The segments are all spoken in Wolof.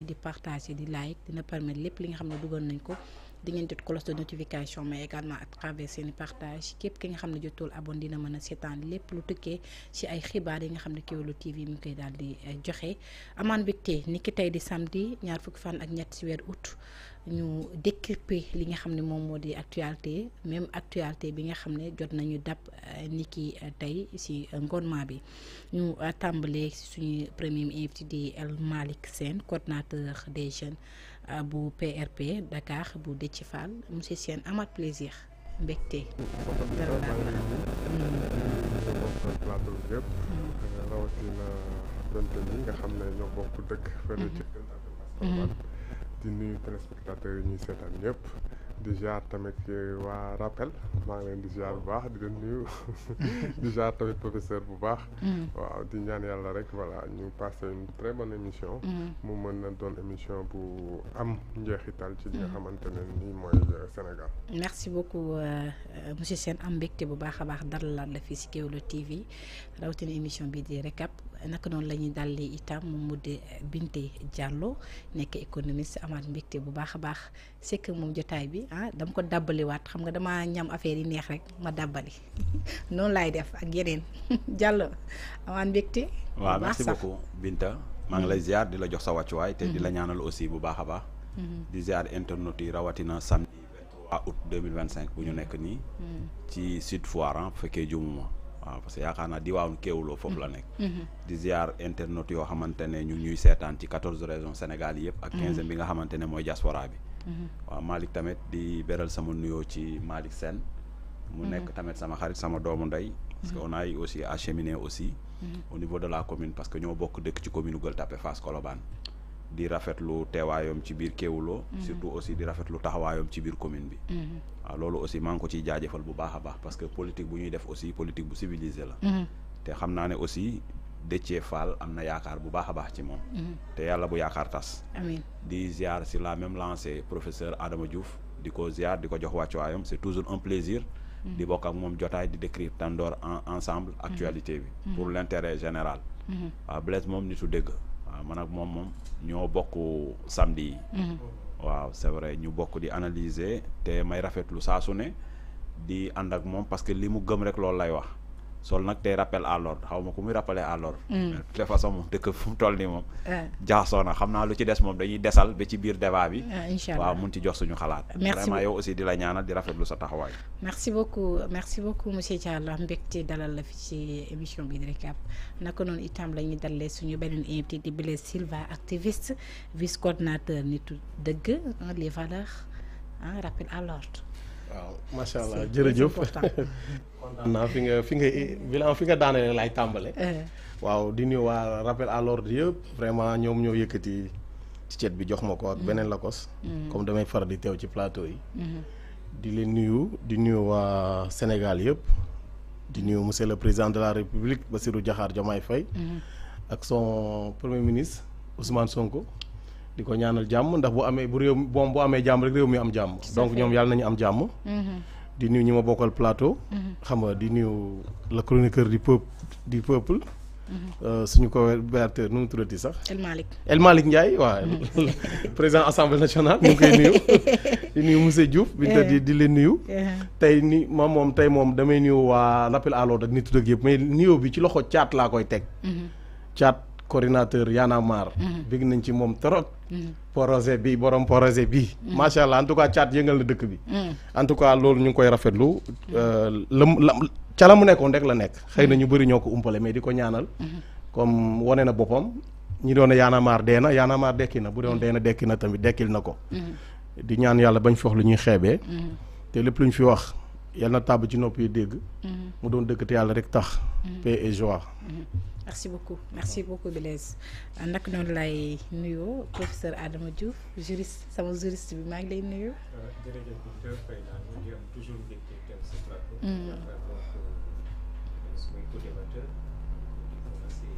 di partager di like dina permettre lépp li nga xam ne dugal nañ ko di ngeen jot cloche de notification mais également à travers seeni partage képp ki nga xam ne jotul abonné dina mën a seetaan lépp lu tukkee ci ay xibaar yi nga xam ne Kéwoulo TV mi ngi koy daal di joxe amaan mbégte ni ki tey di samedi ñaar fukki fan ak ñett ci weer août ñu décrypter li nga xam ne moom moo di actualité même actualité bi nga xam ne jot nañu dab ni ki tey ci ngoonement bi ñu tàmbalee ci suñu premier invité di El Malick Sène coordinateur des jeunes bu PRP Dakar bu Déthié Fall monsieur Sène amaat plaisir mbégte dara plateau bi yëpp rawatina donte ñi nga xam ne ñoo bokk dëkk fële ci di nuyu téléspectateurs yi ñuy seetaan ñëpp di ziar tamit waa rappel maa ngi leen di ziar bu baax di leen nuyu di ziar tamit professeur bu baax waaw di ñaan yàlla rek voilà ñu passé une très bonne émission mu mën na doon émission bu am njeexital ci li nga xamante ne nii mooy Sénégal. merci beaucoup monsieur Sène am mbégte bu baax a baax dalalaat la fii ci Kéwoulo TV rawatina émission bii di récap naka noonu la ñuy dallee itam moom mu di Binté Diallo nekk économiste amaat mbégte bu baax a baax c'est que moom jotaay bi dama ko dàbbaliwaat xam nga dama ñam affaire yi neex rek ma dàbbali noonu laay def ak yeneen Diallo amaat mbégte. waaw merci beaucoup Binta maa ngi lay ziar di la jox sa wàccuwaay te di la ñaanal aussi bu baax a baax. di ziar internautes yi rawatina samedi 23 août 2025 bu ñu nekk nii. ci Sud Foire bu fekkee jumuma waaw parce que yaakaar naa diwaanu Kéwoulo foofu la nekk. di ziar internautes yoo xamante ne ñu ñuy seetaan ci 14 régions Sénégal yi yëpp ak 15 bi nga xamante ne mooy diaspora bi. waaw Malick tamit di beral sama nuyoo ci Malick Sène mu nekk tamit sama xarit sama doomu ndey. parce que on a eu aussi acheminé aussi. au niveau de la commune parce que ñoo bokk dëkk ci commune Gueule Tapée Fass Colobane di rafetlu teewaayam ci biir Kéwoulo surtout aussi di rafetlu taxawaayam ci biir commune bi. waaw loolu aussi maa ngi ko ciy jaajëfal bu baax a baax parce que politique bu ñuy def aussi politique bu civilisé la. te xam naa ne aussi Déthié Fall am na yaakaar bu baax a baax ci moom. te yàlla bu yaakaar tas. amiin di ziar si la même lancée professeur Adama Diouf di ko ziar di ko jox wàccuwaayam c'est toujours un plaisir. di bokk ak moom jotaay di décrire tandoor ensemble actualité bi. pour l'intérêt général. waaw Blaise moom nitu dégg. waaw man ak moom ñoo bokk samedi yi. waaw c'est vrai ñu bokk di analyser te may rafetlu saa su ne di ànd ak moom parce que li mu gëm rek loolu lay wax sol nag tey rappel à l'ordre xaw ma ku muy rappeler à l'ordre. de façon moom dëkk fu mu toll nii moom. jaxasoo na xam naa lu ci des moom dañuy desal ba ci biir débat bi. incha allah waaw mun ci jox suñu xalaat. vraiment yow aussi di la ñaanal di rafetlu sa taxawaay. merci beaucoup monsieur Diallo mbégte dalal la fi ci émission bi di récap naka noonu itam la ñuy dalalee suñu beneen invité di Blaise Silva activiste vice coordinateur nitu dëgg les valeurs rappel à l'ordre. waaw macha allah jërëjëf kontaan naa fi nga daanee laay tàmbale. waaw di nuyu waa rappel à l'ordre yëpp vraiment ñoom ñoo yëkkati ci cet bi jox ma ko ak beneen lakos. comme damay faral di teew ci plateau yi. di leen nuyu waa Sénégal yëpp di nuyu monsieur le président de la République Bassirou Diakhar Diomaye Faye. ak son premier ministre Ousmane Sonko. di ko ñaanal jàmm ndax bu amee jàmm rek réew mi am jàmm. donc ñoom yàlla nañu am jàmm. di nuyu ñi ma bokkal plateau. xam nga di nuyu le chroniqueur du peuple. suñu collaborateur nu mu tuddati sax. El Malick Ndiaye waaw. président assemblée nationale ñu ngi koy nuyu. di nuyu monsieur Diouf. di leen nuyu. tey moom damay nuyu waa rappel à l'ordre ak nitu dëgg yëpp mais nuyoo bi ci loxo caat laa koy teg. caat. coordinateur Y'en a marre. bëgg nañ ci moom trop. projet bi borom projet bi. macha allah en tout cas caat yëngal na dëkk bi. en tout cas loolu ñu ngi koy rafetlu. ca la mu nekkoon rek la nekk. xëy na ñu bëri ñoo ko umpale mais di ko ñaanal. comme wane na boppam. ñi doon Y'en a marre dee na Y'en a marre dekki na bu doon dee na dekki na tamit dekkil na ko. di ñaan yàlla bañ fi wax lu ñuy xeebee. te lépp lu ñu fi wax yal na tàbb ci nopp yi dégg. mu doon dëkk te yàlla rek tax. paix et joie. merci beaucoup Blaise nag noonu lay nuyoo professeur Adama Diouf sama juriste bi maa ngi lay nuyu. jërëjëf docteur Faye naa ñu ngi am toujours mbégte teew sa plateau. sumay co-débatteur di commencé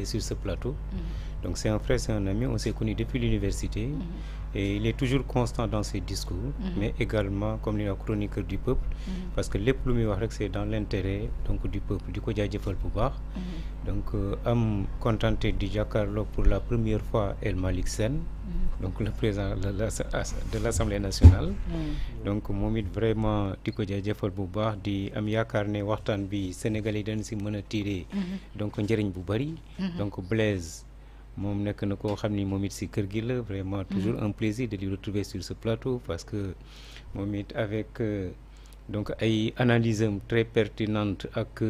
sur ce plateau. Donc c'est un frère, c'est un ami, on s'est connus depuis l'université et il est toujours constant dans ses discours, mais également comme le chroniqueur du peuple, parce que lépp lu muy wax rek c'est dans l'intérêt donc du peuple. di ko jaajëfal bu baax. Donc am contenté di jàkkaarloo pour la première fois El Malick Sène, donc le président de l'Assemblée nationale. Donc moom it vraiment di ko jaajëfal bu baax, di am yaakaar ne waxtaan bi Sénégalais yi dañ si mën a tirer donc njëriñ bu bari. Donc Blaise moom nekk na koo xam ni moom it si kër gi la, vraiment toujours un plaisir de lui retrouver sur ce plateau, parce que moom it avec donc ay analyse am très pertinente ak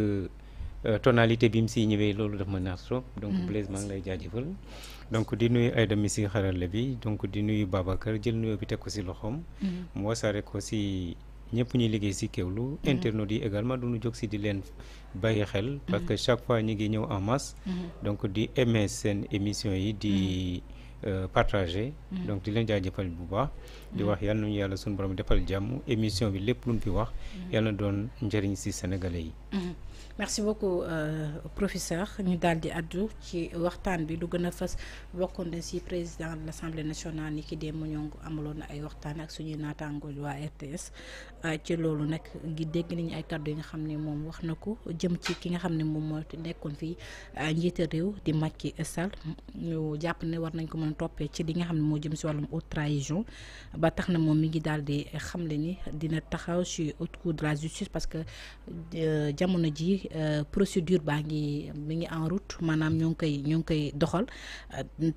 tonalité bi mu siy ñëwee, loolu daf ma neex trop. Donc Blaise maa ngi lay jaajëfal. Donc di nuyu Aïda mi si xarala bi, donc di nuyu Babacar, jël nuyoo bi teg ko si loxoom mu wasaare ko si ñëpp ñuy liggéey si Kéwoulo. Internautes yi également duñu jóg si di leen bàyyi xel, parce que chaque fois ñi ngi ñëw en masse, donc di aimer seen émission yi, di partager. Donc di leen jaajëfal bu baax, di wax yàlla nañu yàlla suñu borom defal jàmm, émission bi lépp luñ fi wax yàlla na doon njëriñ si sénégalais yi. merci beaucoup professeur. ñu daal di addu ci waxtaan bi lu gën a fës bokkoon na ci président de l'Assemblée nationale ni ki démb ñoo amaloon na ay waxtaan ak suñuy naataango waa RTS. ci loolu nag gi dégg nañu ay kàddu yi nga xam ne moom wax na ko jëm ci ki nga xam ne moom moo nekkoon fii njiital réew di Macky Sall. ñu jàpp ne war nañ ko mën a toppee ci li nga xam ne moo jëm ci wàllum haute trahison, ba tax na moom mi ngi daal di xamle ni dina taxaw ci haute cour de la justice, parce que jamono ji procédure baa ngi mi ngi en route, maanaam ñoo ngi koy doxal.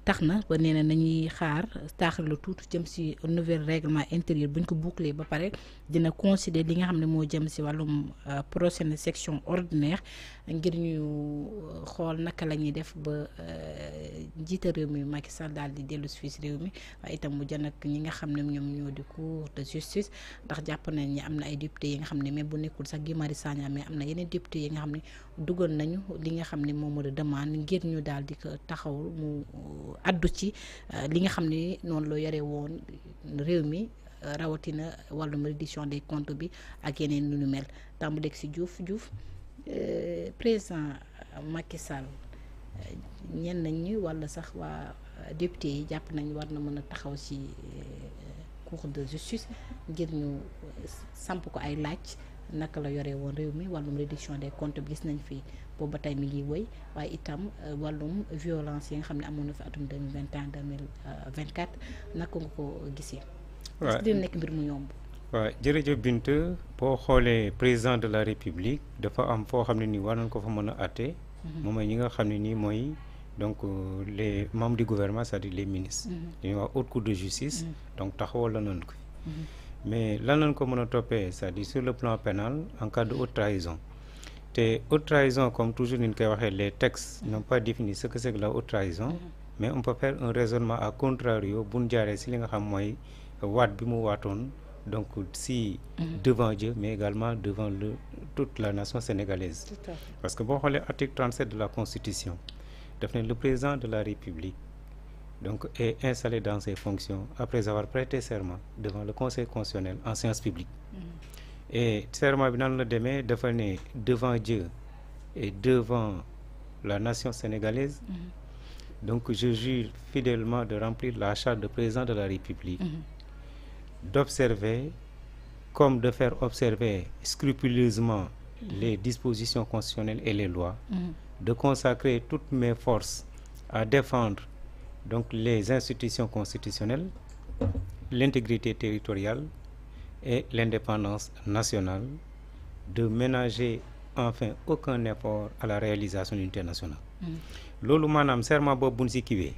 tax na ba nee na nañuy xaar taaxal lu tuuti jëm ci nouvel règlement intérieur buñ ko boucler ba pare dina considérer li nga xam ne moo jëm ci wàllum prochaine section ordinaire ngir ñu xool naka la ñuy def ba njiital réew mi Macky Sall daal di dellu si fii ci réew mi, waaye itam mu jën ak ñi nga xam ne ñoom ñoo di cour de justice. ndax jàpp nañ ni am na ay députés yi nga xam ne même bu nekkul sax Guy Marius Sagna, mais am na yeneen députés yi nga xam ne dugal nañu li nga xam ne moom moo di demande ngir ñu daal di ko taxaw mu addu ci li nga xam ne noonu la yore woon réew mi, rawatina wàllum reddition des comptes bi ak yeneen lu ñu mel. tàmbaleeg ci Diouf président Macky Sall ñenn ñi walla sax waa député yi jàpp nañ war na mën a taxaw ci cour de justice ngir ñu samp ko ay laaj naka la yore woon réew mi, wàllum réduction des comptes bi gis nañ fi boobu ba tey mi ngi wëy, waaye itam wàllum violence yi nga xam ne amoon na fi atum 2021 2024 naka nga ko gisee. waaw dina nekk mbir mu yomb. waaw jërëjëf Binta, boo xoolee président de la République dafa am foo xam ne nii war nañ ko fa mën a àtte. moom mooy ñi nga xam ne nii mooy donc les membres du gouvernement, c'est-à-dire les ministres. dañuy wax haute cour de justice. donc taxawal la nañ ko. mais lan lañ ko mën a toppee, c'est-à-dire sur le plan pénal en cas de haute trahison. te haute trahison comme toujours ni ñu koy waxee, les textes n'ont pas défini ce que c'est que la haute trahison. mais on peut faire un raisonnement à contrario bu ñu jaaree si li nga xam mooy waat bi mu waatoon, donc si devant Dieu, mais également devant toute la nation sénégalaise. Parce que boo xoolee article 37 de la Constitution daf ne le président de la République donc est installé dans ses fonctions après avoir prêté serment devant le Conseil constitutionnel en séance publique. Et serment bi nan la demee dafa ne devant Dieu et devant la nation sénégalaise. Donc je jure fidèlement de remplir la charge de président de la République, d'observer comme de faire observer scrupuleusement les dispositions constitutionnelles et les lois, de consacrer toutes mes forces à défendre donc les institutions constitutionnelles, l'intégrité territoriale et l'indépendance nationale, de ménager enfin aucun effort à la réalisation de l'unité nationale. loolu maanaam serment boobu buñ si kiwee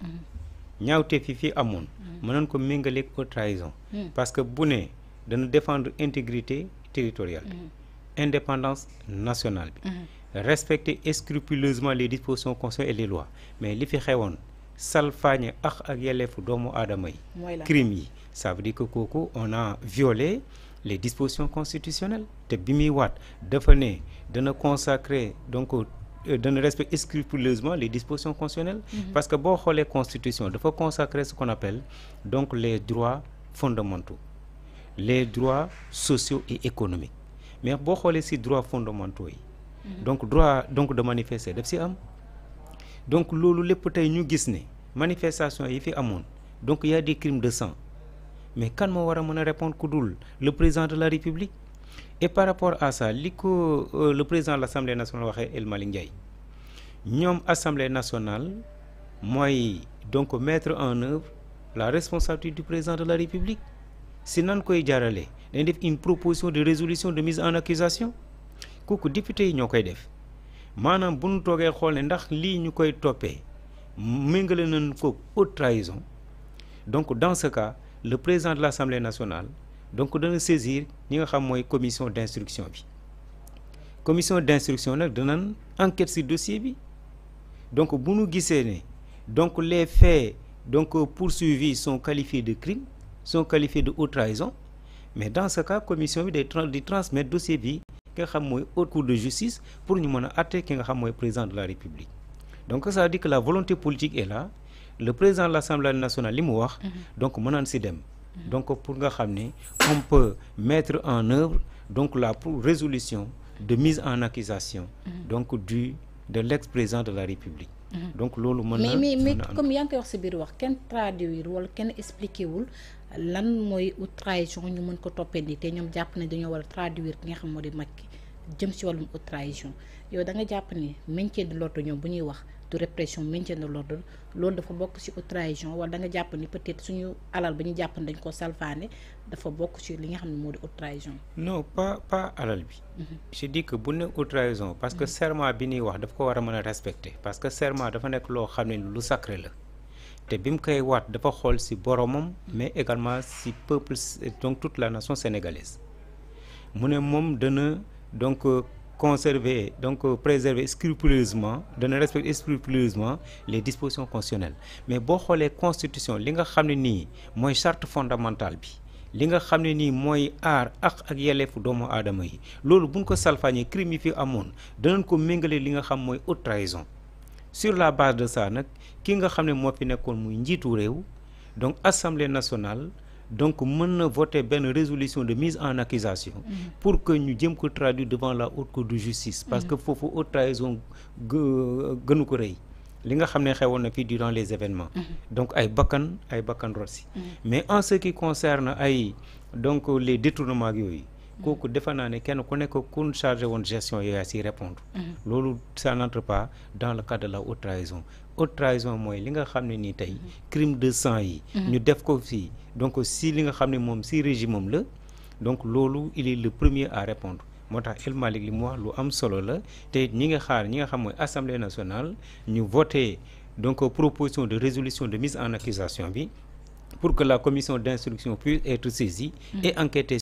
ñaawte fi amoon mënoon ko méngaleeg haute trahison, parce que bu ne dana défendre intégrité territoriale bi, indépendance nationale bi, respecter scrupuleusement les dispositions constitutionnelles et les lois, mais li fi xewoon salfaañe ak yelleefu doomu aadama yi, crime yi, ça veut dire que kooku on a violé les dispositions constitutionnelles. te bi muy waat dafa ne dana consacrer donc dana respecter scrupuleusement les dispositions constitutionnelles. Parce que boo xoolee constitution dafa consacrer ce qu'on appelle donc les droits fondamentaux, les droits sociaux et économiques. mais boo xoolee ci droits fondamentaux yi donc droit donc de manifester daf si am donc loolu lépp tey ñu gis ne manifestation yi fi amoon donc il y a des crimes de sang mais kan moo war a mën a répondre ku dul le président de la République et par rapport à ça li ko le président de l'Assemblée nationale waxee El Malick Ndiaye ñoom Assemblée nationale mooy donc mettre en œuvre la responsabilité du président de la République si nan koy jaarale dañ def une proposition de résolution de mise en accusation kooku député yi ñoo koy def maanaam bu ñu toogee xool ne ndax lii ñu koy toppee méngale nañ ko haute trahison donc dans ce cas le président de l'Assemblée nationale donc dana saisir ñi nga xam mooy commission d'instruction bi commission d'instruction nag danañ enquête ci dossier bi donc bu ñu gisee ne donc les faits donc poursuivis sont qualifiés de crime sont qualifiés de haute trahison mais dans ce cas commission bi di transmettre dossier bi ki nga xam mooy haute cour de justice pour ñu mën a àtte ki nga xam mooy président de la République donc ça veut dire que la volonté politique est là le président de l'Assemblée nationale li mu wax donc mënaan si dem donc pour nga xam ne on peut mettre en œuvre donc la résolution de mise en accusation donc de l'ex-président de la République donc loolu mën na mais comme yaa ngi koy wax si biir wax kenn traduire wala kenn expliqué wul lan mooy haute trahison ñu mën ko toppee nii te ñoom jàpp ne dañoo war a traduire ki nga xam moo di Macky jëm si wàllum haute trahison yow da nga jàpp ni maintien de l'ordre ñoom bu ñuy wax de répression maintien de l'ordre loolu dafa bokk ci haute trahison wala da nga jàpp ni peut-être suñu alal ba ñu jàpp ne dañ ko salfaane dafa bokk ci li nga xam ne moo di haute trahison. non pas alal bi. je dis que bu ne haute trahison parce que serment bi ñuy wax daf ko war a mën a respecter parce que serment dafa nekk loo xam ne lu sacré la te bi mu koy waat dafa xool ci boromam mais également ci peuple donc toute la nation sénégalaise mu ne moom dana donc conserver donc préserver scrupuleusement dana respecter scrupuleusement les dispositions constitutionnelles mais boo xoolee constitution li nga xam ne nii mooy charte fondamentale bi li nga xam ne nii mooy aar ak yelleefu doomu aadama yi loolu buñ ko salfaañee crime yi fi amoon danañ ko méngale li nga xam mooy haute trahison sur la base de ça nag ki nga xam ne moo fi nekkoon muy njiitu réew donc Assemblée nationale donc mën na voter benn résolution de mise en accusation pour que ñu jëm ko traduire devant la haute cour de justice parce que foofu haute trahison gënu ko rëy li nga xam ne xewoon na fii durant les événements donc ay bakkan rot si mais en ce qui concerne ay donc les détournements yooyu kooku defe naa ne kenn ku nekk kun chargé woon gestion yooyu si répondre loolu ça n'entre pas dans le cadre de la haute trahison haute trahison mooy li nga xam ne nii tey crime de sang yi ñu def ko fii donc si li nga xam ne moom si régime am la donc loolu il est le premier à répondre moo tax El Malick li mu wax lu am solo la te ñi nga xaar ñi nga xam mooy Assemblée nationale ñu voté donc proposition de résolution de mise en accusation bi pour que la commission d'instruction puisse être saisie et enquêter